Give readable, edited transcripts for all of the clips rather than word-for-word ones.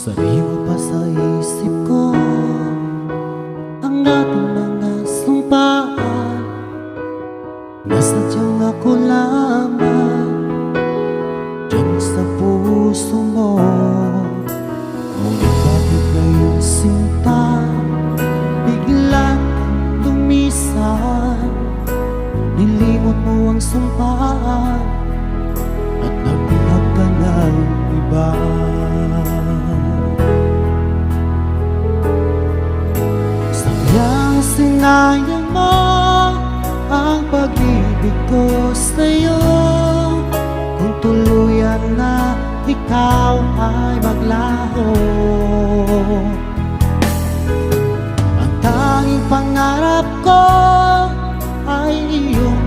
Sariwa pa sa isip ko ang ating mga sumpaan, na sadyang ako lamang dyan sa puso mo. Ngunit bakit ngayon sinta biglang lumisan? Nilimot mo ang sumpaan at nabihag ka ng iba. Sinayang mo ang pag-ibig ko sa'yo, kung tuluyan na ikaw ay maglaho. Ang tanging pangarap ko ay iyong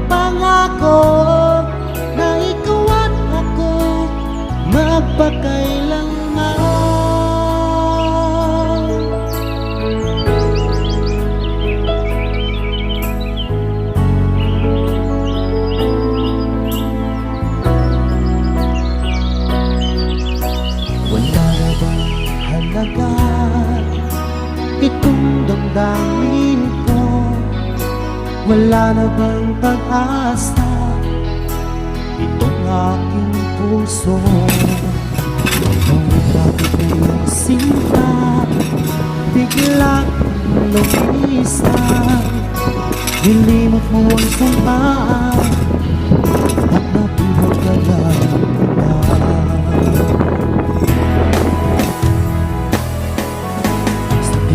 pangako, na ikaw at ako magpakailanman. Itong damdamin ko, wala na bang pag-asa itong aking puso? Ngunit bakit ngayon sinta biglang lumisan? Nilimot mo ang sumpaan at nabihag ka na.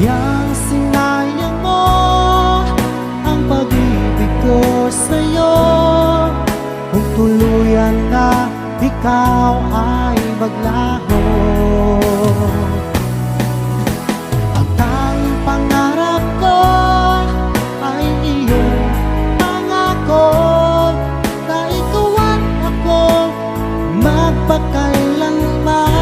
Yang sinayang mo ang pag-ibig ko sa'yo, kung tuluyan na ikaw ay maglaho. Ang tanging pangarap ko ay iyong pangako, na ikaw at ako magpakailanman.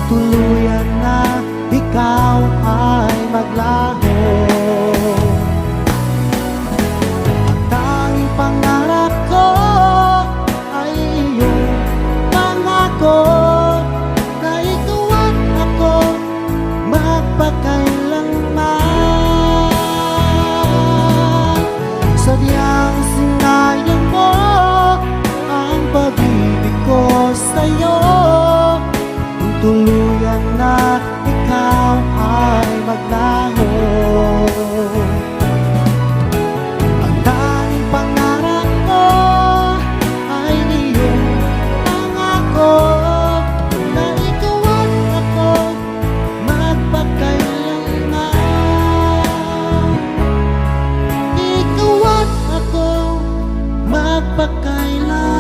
Tuluyan na ikaw ay maglaho. Ang tanging pangarap ko ay iyong pangako, na ikaw at ako magpakailanman. Sadyang sinayang mo ang pag-ibig ko sa'yo, tuluyan na ikaw ay maglaho. Ang tanging pangarap ko ay iyong pangako, na ikaw at ako magpakailanman. Ikaw at ako magpakailanman.